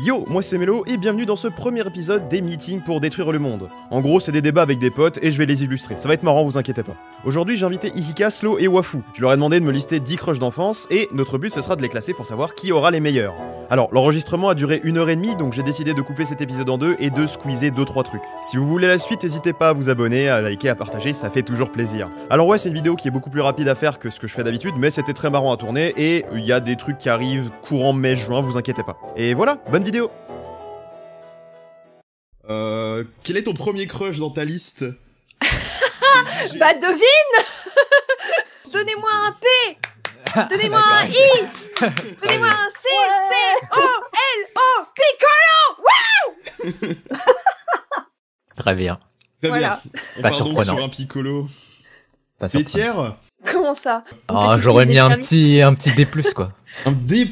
Yo, moi c'est Mélo et bienvenue dans ce premier épisode des meetings pour détruire le monde. En gros, c'est des débats avec des potes et je vais les illustrer. Ça va être marrant, vous inquiétez pas. Aujourd'hui, j'ai invité Ihika, Slow et Wafu. Je leur ai demandé de me lister 10 crushs d'enfance et notre but ce sera de les classer pour savoir qui aura les meilleurs. Alors, l'enregistrement a duré 1h30, donc j'ai décidé de couper cet épisode en deux et de squeezer 2-3 trucs. Si vous voulez la suite, n'hésitez pas à vous abonner, à liker, à partager, ça fait toujours plaisir. Alors ouais, c'est une vidéo qui est beaucoup plus rapide à faire que ce que je fais d'habitude, mais c'était très marrant à tourner et il y a des trucs qui arrivent courant mai-juin, vous inquiétez pas. Et voilà, bonne vidéo. Quel est ton premier crush dans ta liste? Bah devine. Donnez-moi un P. Donnez-moi un I. Donnez-moi un C. C-O-L-O. Piccolo. Waouh. Très bien. Très voilà. bien. On Pas part donc surprenant. sur un piccolo. Pas Pétière. Comment ça? Ah, j'aurais mis un petit D+, quoi. Un D+.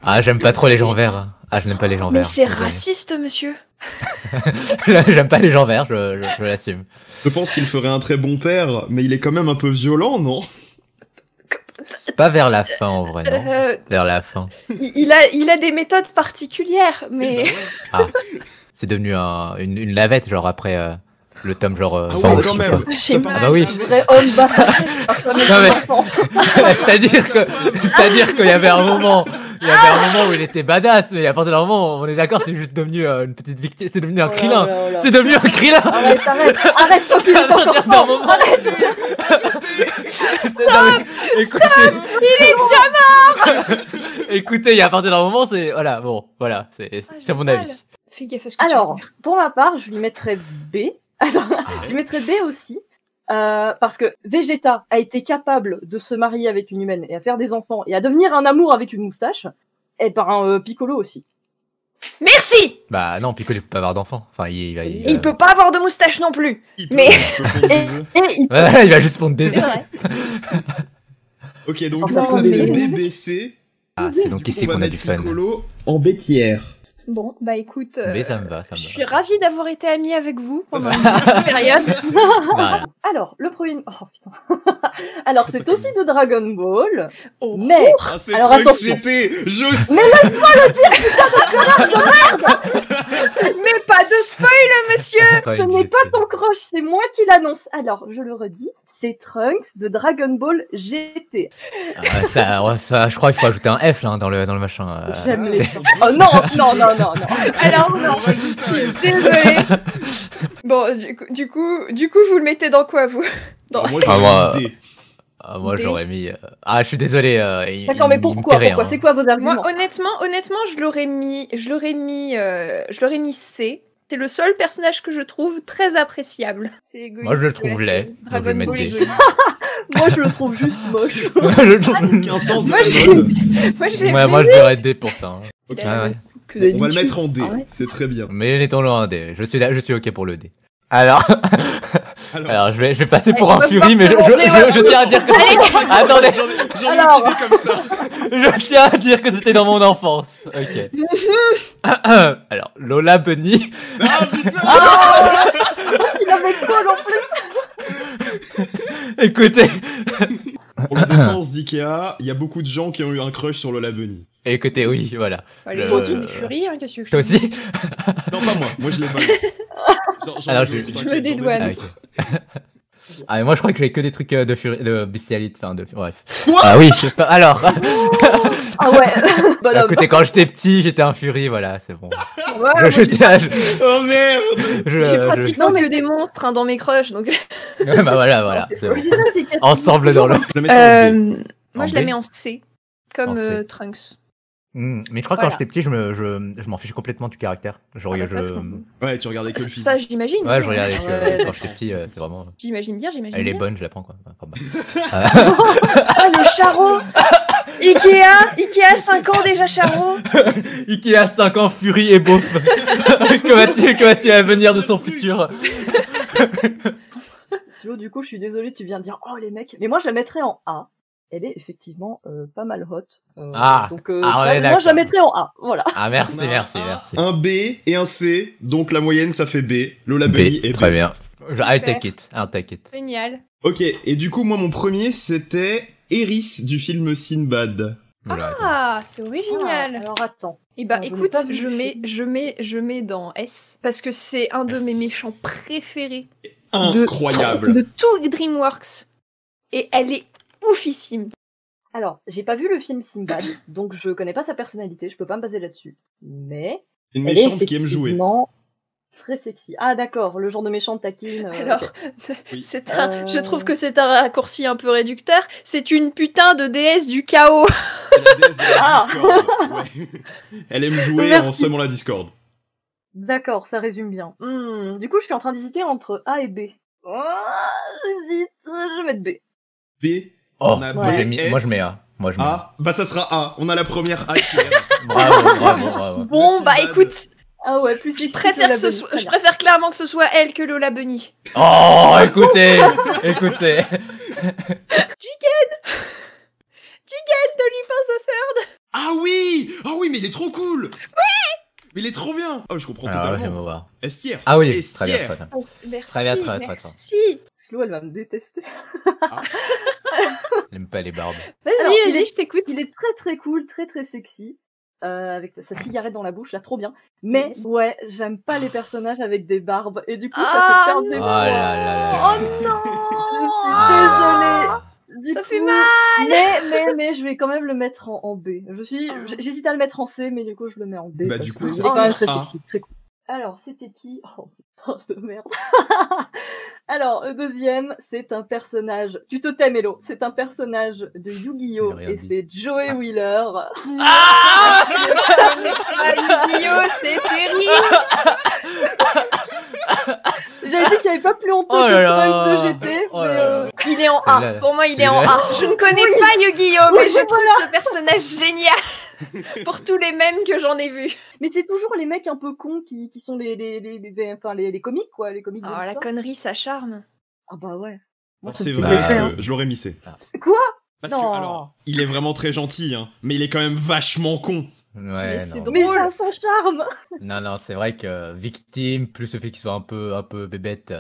Ah, j'aime pas trop les gens verts. Ah, je n'aime pas les gens Mais verts. c'est raciste, monsieur. J'aime pas les gens verts, je l'assume. Je pense qu'il ferait un très bon père, mais il est quand même un peu violent, non? Pas vers la fin, en vrai, non. Vers la fin. Il a des méthodes particulières, mais... Ah, c'est devenu une lavette, genre, après le tome, genre... Ah ouais, quand même. J'ai Ça Ah bah oui. Vrai homme Non, mais... C'est-à-dire qu'il y avait un moment... Il y avait un moment où il était badass, mais à partir d'un moment, on est d'accord, c'est juste devenu une petite victime, c'est devenu un krillin. C'est devenu un krillin. Arrête, tant qu'il est encore temps. Il est déjà mort. Écoutez, à partir d'un moment, c'est... Voilà, bon, voilà, c'est mon avis. Fais gaffe à ce que tu Alors, vas dire. pour ma part, je lui mettrais B. Attends, je lui mettrais B aussi. Parce que Vegeta a été capable de se marier avec une humaine et à faire des enfants et à devenir un amour avec une moustache, et par un Piccolo aussi. Merci. Bah non, Piccolo peut pas avoir d'enfant. Enfin, Il peut pas avoir de moustache non plus. Il peut- Mais- il peut pondre des œufs. Et il peut... Ouais, il va juste pondre des C'est œufs. vrai. Ok, donc Non, du coup, ça mais- fait BBC. Ah, c'est donc Du coup, ici on va qu'on a mettre du fun. Piccolo en bêtière. Bon, bah écoute, Mais ça me va, ça me je va. suis ravie d'avoir été amie avec vous pendant une période. Voilà. Alors, le premier... Oh putain. Alors, c'est aussi de Dragon Ball, Oh. mais... Ah, c'est Alors, Trunks attention. GT. Je sais. Mais pas de spoil, monsieur. Ce n'est pas ton crush, c'est moi qui l'annonce. Alors, je le redis, c'est Trunks de Dragon Ball GT. Ah, ça, je crois qu'il faut ajouter un F là, dans le machin. J'aime les gens. Oh non. Alors On non, rajoute un F. désolée. Bon, du coup, vous le mettez dans quoi, vous? Alors, moi, Ah, moi, j'ai mis D. Ah, moi D. j'aurais mis. Ah, je suis désolé. D'accord, mais pourquoi C'est quoi vos arguments? Moi, honnêtement, je l'aurais mis C. C'est le seul personnage que je trouve très appréciable. C'est égoïste. Moi, je le de trouve la laid, série. donc je vais Dragon mettre Ball est D. joli. Moi, je le trouve juste moche. Ça n'a aucun sens de Moi, la j'ai- mode. Moi, Ouais, moi je dirais D pour ça. Hein. Ok. Il a Ouais, ouais. que On va le d'habitude. mettre en D. Arrête. C'est très bien. Mais mettons-le en D. Je suis ok pour le D. Alors, Alors, je vais passer pour on un va fury, mais pouvoir se ranger, ouais. je tiens à dire que attendez, j'en ai Alors. décidé comme ça. je tiens à dire que c'était dans mon enfance. Ok. Alors, Lola Bunny. Ah putain. Il avait quoi non plus? Écoutez, Pour la défense d'Ikea, il y a beaucoup de gens qui ont eu un crush sur Lola Bunny. écoutez, oui, voilà. Allez, Le- toi aussi, une furie, hein, qu'est-ce que je Toi te dis? aussi. Non, pas moi. Moi, je l'ai pas eu. Alors, J'en ai je d'autres, me t'inquiète, dédouane. j'en ai Ah, d'autres. ok. Ah, mais moi je crois que j'ai que des trucs de bestialite, enfin de bref. Quoi? Ah oui, je sais pas. Alors, Ah ouais. Bonhomme. écoutez, quand j'étais petit, j'étais un fury, voilà, c'est bon. Ouais, Je tiens à- Oh merde. j'ai pratiquement Non, mais que des monstres hein, dans mes crushs, donc... Ouais, bah voilà, c'est bon. Oui, c'est ça, c'est qu'il y a- Ensemble dans le. Je la mettrai en D. Moi, En je la B? mets en C, comme En C. Trunks. Mais je crois que Voilà. quand j'étais petit, je m'en fichais complètement du caractère. Genre, Ah bah ça, Ouais, tu regardais que le film. Ça, j'imagine. Ouais, je regardais Ouais, quand j'étais petit, c'est vraiment. J'imagine bien. Elle est bonne, je la prends quoi. Enfin, bah. Ah, le charreau. Ikea 5 ans déjà, charreau. Ikea 5 ans, Fury et beauf. que va-t-il advenir de son futur? Silo, du coup, je suis désolée, tu viens de dire, oh les mecs. Mais moi, je la mettrais en A. Elle est effectivement pas mal hot. Ah. Donc, Ah, on est moi, je d'accord. la mettrais en A. Voilà. Ah, merci, On a merci. Un B et un C, donc la moyenne ça fait B. Lola Bunny est B. Très bien. I'll take it. Génial. Ok, et du coup, moi mon premier c'était Eris du film Sinbad. Oula, attends. Ah, c'est original. Alors attends. Et bah Non, je n'ai écoute, pas vu je le mets dans S parce que c'est un de mes Merci. méchants préférés Incroyable. de tout DreamWorks. Et elle est oufissime. Alors, j'ai pas vu le film Sinbad, donc je connais pas sa personnalité, je peux pas me baser là-dessus. Mais Une elle est méchante qui aime jouer. effectivement très sexy. Ah d'accord, le genre de méchante taquine. Alors, ok. Oui. je trouve que c'est un raccourci un peu réducteur. C'est une putain de déesse du chaos. C'est la déesse de la Ah. Discord. Ouais. Elle aime jouer Merci. en semant la Discord. D'accord, ça résume bien. Du coup, je suis en train d'hésiter entre A et B. Oh, j'hésite, je vais mettre B. B. Oh, On a moi, B, j'ai mis- S, moi je mets A. Moi je mets A. A. Bah ça sera A. On a la première A qui est Bravo, bravo, bravo. Bon, bah Sinbad. écoute, Ah ouais, plus je sexy préfère, que la Bunny. Très je bien. préfère clairement que ce soit elle que Lola Bunny. Oh, écoutez, écoutez. Jigen de Lupin the Third. Ah oui. Ah oui, mais il est trop cool. Oui. Mais il est trop bien. Oh, je comprends Alors, j'aime totalement. voir. Estière. Ah oui, très bien, Estière. très bien. Oh, merci, Très bien, très bien, très bien. merci. Slow, elle va me détester. J'aime pas les barbes. Vas-y, Alors, il vas-y, est- je t'écoute. Il est très très cool, très très sexy. Avec sa cigarette dans la bouche, là, trop bien. Mais ouais, j'aime pas les personnages avec des barbes. Et du coup, ça Ah, fait perdre des Oh non. points. là là là Oh là. non. Je suis Ah. désolée. Du Ça coup, fait mal. Mais je vais quand même le mettre en B. J'hésite à le mettre en C, mais du coup, je le mets en B. Bah, parce du coup, que c'est il est quand même très A. sexy, très cool. Alors, c'était qui? Oh, putain de merde. Alors, le deuxième, c'est un personnage du totem Hello. C'est un personnage de Yu-Gi-Oh! J'ai rien Et dit. c'est Joey Wheeler. Ah, Yu-Gi-Oh, c'est terrible. J'avais dit qu'il n'y avait pas plus honteux Oh que là le là. problème de GT, Oh mais là là. Il est en Celle-là, A. Pour moi, il est en celle-là. A. Je ne connais pas Yu-Gi-Oh, Oui, mais je trouve voilà. ce personnage génial. Pour tous les mèmes que j'en ai vus. mais c'est toujours les mecs un peu cons qui sont les comiques, quoi, les comiques de Oh, la l'histoire. connerie, ça charme. Ah bah ouais. Moi, Alors, ça c'est me fait vrai kiffer, hein. que je l'aurais mis C. Quoi? Parce Non. que, alors, il est vraiment très gentil, hein, mais il est quand même vachement con. Ouais, c'est non. drôle. Mais ça a son charme. Non, non, c'est vrai que victime, plus le fait qu'il soit un peu bébête,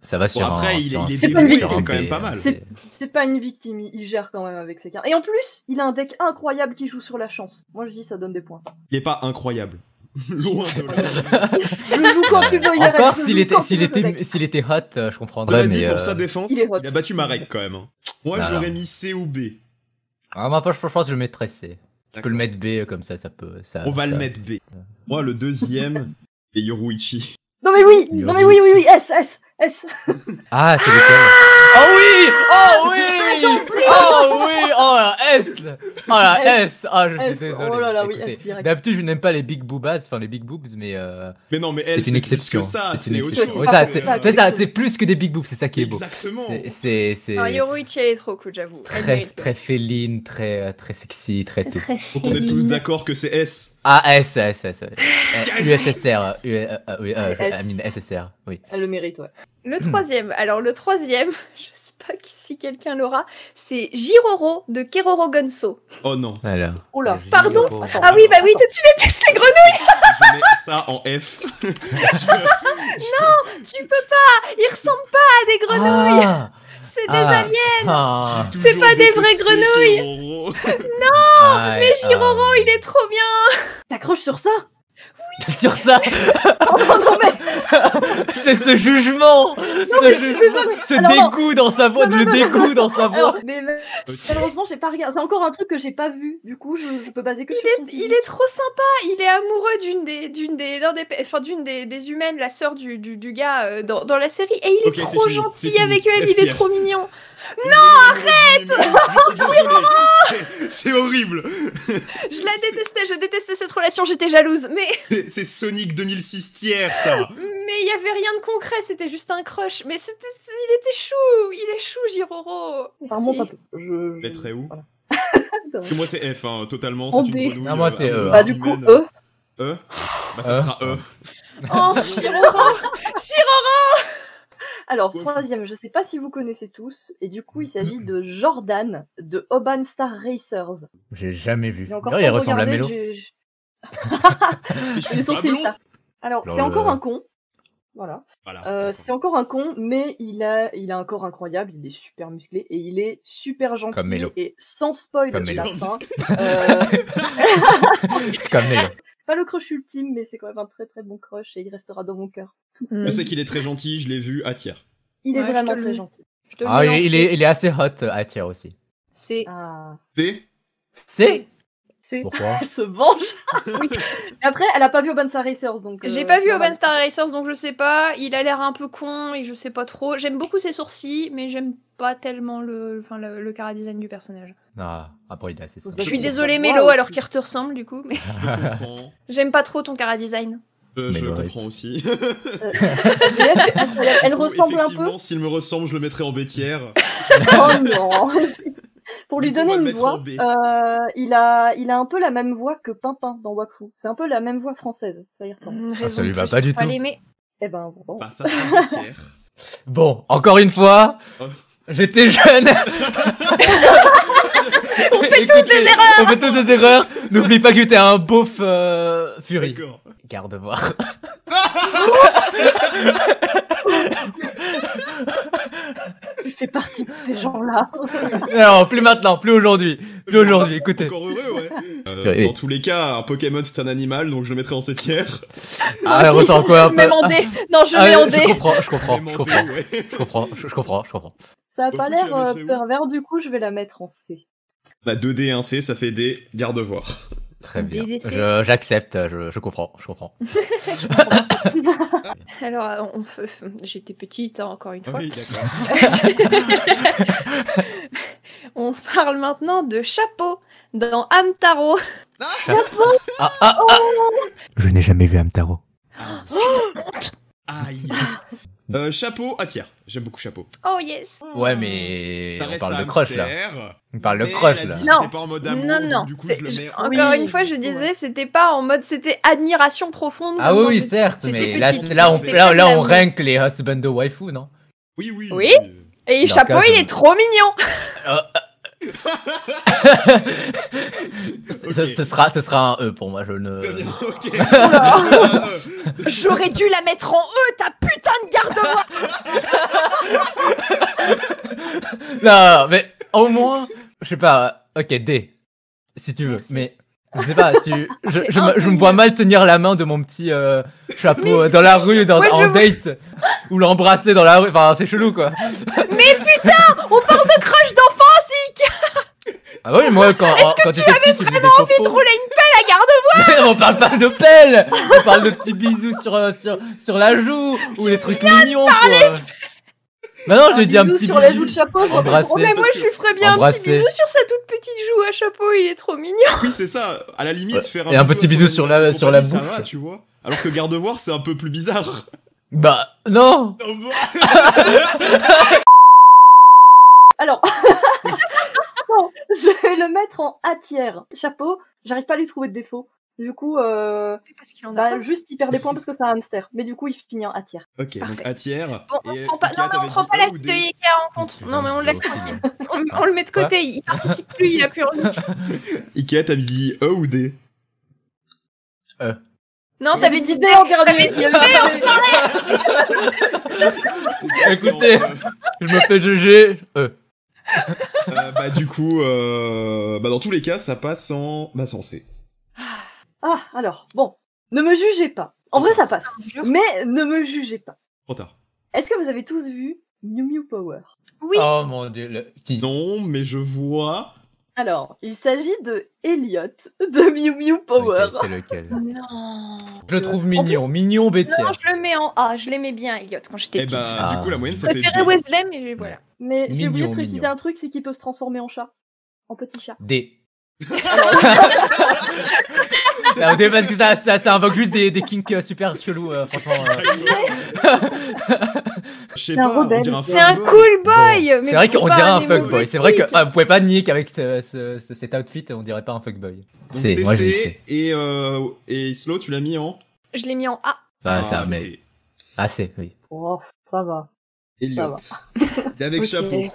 ça va Bon, sur un... après, il sur un- est C'est pas dévoué, une c'est sur un quand même B, pas mal. c'est- C'est pas une victime, il gère quand même avec ses cartes. Et en plus, il a un deck incroyable qui joue sur la chance. Moi je dis ça donne des points. Ça. Il est pas incroyable. Loin de là. Je joue quand tu veux, il Encore je s'il joue était, quand tu s'il veux, ce était, deck. s'il était hot, je comprendrais, Cela dit, mais... pour sa défense, il est hot. il a battu Marek quand même. hein. Moi, je Alors. l'aurais mis C ou B. Ah, moi, je pense que je le mettrais C. Je peux D'accord. le mettre B, comme ça peut... Ça, On va ça- le mettre B. Moi, le deuxième, c'est Yoruichi. Non mais oui, Il non a mais oui, oui, oui, S. Ah, c'est lequel? Oh oui! Oh oui! Oh oui! Oh la S! Oh la S! Ah, je suis S. désolé. Oh là là, oui, Écoutez, S direct. d'habitude, je n'aime pas les big boobas, enfin les big boobs, mais Mais non, mais elle, c'est une c'est exception. plus que ça, C'est une c'est autre exception. chose. Ouais, ça, c'est- c'est ça, c'est plus que des big boobs, c'est ça qui est beau. Exactement. C'est Alors, Yoruichi, elle est trop cool, j'avoue. Elle très, mérite très le S. féline, très sexy, très tout. Très Donc on est tous d'accord que c'est S. Ah, S. USSR. S. I mean, SSR, oui. Elle le mérite, ouais. Le troisième, alors le troisième, je sais pas si quelqu'un l'aura, c'est Jiroro de Keroro Gonso. Oh non. Voilà. Oh là. Pardon Attends. Ah oui, bah oui, tu détestes les grenouilles, Je mets ça en F. tu peux pas, ils ressemblent pas à des grenouilles, Ah, c'est des ah, aliens. ah, Toujours pas des vraies détesté grenouilles. Keroro. Mais Jiroro, il est trop bien. T'accroches sur ça? Sur ça, Non mais, c'est ce jugement, ce Alors, non. dégoût dans sa voix, Non, le non, non, dégoût dans sa alors, voix. mais malheureusement j'ai pas regardé. C'est encore un truc que j'ai pas vu. Du coup, je peux baser que sur son Il physique. est trop sympa, il est amoureux des humaines, la sœur du gars dans la série, et il est Ok, c'est trop fini, gentil c'est fini. avec elle, il est FTR. trop mignon. C'est horrible. Je la détestais, je détestais cette relation, j'étais jalouse, mais C'est Sonic 2006 tiers, ça. il y avait rien de concret, c'était juste un crush, mais il était chou, il est chou Jiroro. Ça remonte un peu. Je Mettrais où voilà. Parce que moi, c'est F, hein, totalement. En C'est une D. grenouille. Non, moi, c'est E. Bah du coup, humaine. E. E. Bah, ça sera E. Oh, Jiroro. Alors, Ouf. troisième, je sais pas si vous connaissez tous, et du coup, il s'agit de Jordan de Oban Star Racers. J'ai jamais vu. J'ai encore D'ailleurs, il pas ressemble à regardé, Mélo. j'ai- Je suis Les pas sourcils, blond. ça. Alors, Alors, c'est encore un con, Voilà. Voilà. C'est encore un con, mais il a un corps incroyable, il est super musclé et il est super gentil. Comme Mélo. Et sans spoil Comme de la Mélo. fin. Comme Mélo. Pas le crush ultime, mais c'est quand même un très très bon crush et il restera dans mon cœur. Je sais qu'il est très gentil, je l'ai vu à tiers. Il est Ouais, vraiment je te le- très gentil. Je te le Ah, mets en il C. est assez hot à tiers aussi. C'est. Ah, C'est C'est c'est... Pourquoi Elle se venge. Et après, elle a pas vu Oban Star Racers, donc. J'ai pas c'est vu normal. Oban Star Racers, donc je sais pas. Il a l'air un peu con et je sais pas trop. J'aime beaucoup ses sourcils, mais j'aime pas tellement le chara-design du personnage. Ah, après il est assez Je Je simple. suis trouve désolée, ça Mélo, beau alors aussi. qu'il te ressemble du coup, mais Je comprends. j'aime pas trop ton chara-design. Je Mais ouais. comprends aussi. Elle ressemble un peu. Effectivement, s'il me ressemble, je le mettrais en bêtière. Oh non. Pour lui Du coup, on donner va le une mettre voix, en B. il a un peu la même voix que Pimpin dans Wakfu. C'est un peu la même voix française, ça y ressemble. Raison ça lui de va plus pas du pour tout. l'aimer. Eh ben, bon. Bah, ça sera bêtière. Bon, encore une fois, Oh. j'étais jeune. On fait toutes des erreurs. On fait toutes des erreurs. N'oublie pas que j'étais un beauf Fury. D'accord. Garde voir. Tu fais partie de ces gens-là. Non, plus maintenant, plus aujourd'hui. Plus aujourd'hui, écoutez. Encore heureux, ouais. Oui. Dans tous les cas, un Pokémon c'est un animal, donc je le mettrai en septière. Ah, elle ressent quoi un peu. Même en D. Non, je Ah, mets en je D. comprends. Même en D, ouais. Je comprends. Ça a Au pas foot, l'air tu la mettrais où pervers, du coup, je vais la mettre en C. Bah 2D et 1C, ça fait D, garde voir. Très bien. DDC. J'accepte, je comprends. Alors, j'étais petite, hein, encore une fois. Oui, d'accord. On parle maintenant de Chapeau dans Hamtaro. Je n'ai jamais vu Hamtaro. C'est une honte. Aïe. Chapeau à tiers. J'aime beaucoup Chapeau. Oh yes. Ouais, mais Ça on reste parle un de crush là. hamster, On parle de mais crush elle a là. dit Non. c'était pas en mode amour, Non, donc non. du coup c'est- je le mets. Encore Oui, une fois, je ouais. disais, c'était pas en mode, c'était admiration profonde. Ah comme oui, dans oui, le- certes, J'étais mais petite, là, on, j'étais là, fan là, on d'amour. rank les husband de waifu, non? Oui, oui. Oui. Et Dans ce Chapeau, cas, il je- est trop mignon. Ce sera un E pour moi, je ne... Très bien, ok. J'aurais dû la mettre en E, ta putain de garde-moi. Non, mais au moins, je sais pas, ok, D, si tu veux, Merci. mais je sais pas, je C'est un peu me vois mieux. mal tenir la main de mon petit chapeau Mais dans la rue, Ouais, en je vois. date, ou l'embrasser dans la rue, enfin c'est chelou quoi. Mais putain, on parle de crush d'enfant. Ah oui, moi quand tu avais vraiment Envie de rouler une pelle à garde. On parle pas de pelle, on parle de petits bisous sur la joue, ou des trucs mignons quoi. Maintenant j'ai dit un bisou petit sur bisou. les joues de Chapeau. je vois pas Embrasser. trop. Mais moi, je lui ferais bien un Embrasser. petit bisou sur sa toute petite joue à Chapeau. Il est trop mignon. Oui, c'est ça. À la limite, Ouais. faire Et un petit bisou à sur animal la- de sur la compagnie, ça bouche. va, tu vois. Alors que garde-voir, c'est un peu plus bizarre. Bah non. Oh, bah. Alors, non, je vais le mettre en A tiers. Chapeau, j'arrive pas à lui trouver de défaut. Du coup, Parce qu'il en a pas. juste il perd des points parce que c'est un hamster. Mais du coup, il finit en A tiers. Ok, donc Parfait. A tiers. Bon, on Et prend pas, Ikea, non, mais on t'avais prend dit pas E la ou vie de D Ikea en compte. Non, mais on le laisse Putain, tranquille. On le met de côté, il participe plus, il a plus envie. Ikea, t'avais dit E ou D? Non, t'avais dit D. en dernier. T'avais dit Écoutez. Je me fais juger. Bah du coup, bah dans tous les cas, ça passe en, bah sans C. Ah, alors, bon. Ne me jugez pas. En vrai, ça passe. Mais ne me jugez pas. Trop tard. Est-ce que vous avez tous vu Mew Mew Power? Oui. Oh mon dieu, qui? Non, mais je vois. Alors, il s'agit de Elliot de Mew Mew Power. Ok, c'est lequel? Non. Je le trouve En mignon, plus- mignon Non, bêtière. je le mets en A. Je l'aimais bien, Elliot, quand j'étais Eh petite. bah Ah. du coup la moyenne Je ça fait préférais B. Wesley, mais voilà. Mais j'ai oublié de Mignon, préciser mignon. un truc, c'est qu'il peut se transformer en chat. En petit chat. D. Non, D parce que ça invoque juste des kinks super chelous, franchement. Je sais C'est un pas, on rebelle. dirait un C'est un fuckboy. cool boy. C'est Mais vrai c'est qu'on pas dirait un emo fuckboy. C'est vrai que gothique. vous pouvez pas nier qu'avec cet outfit, on dirait pas un fuckboy. Donc C'est- c'est moi, je dis C et Slow tu l'as mis en Je l'ai mis en A. Ah, Ah, ça, mais c'est assez, oui. Oh, ça va. Elliot. Ça Il est avec Ok. chapeau.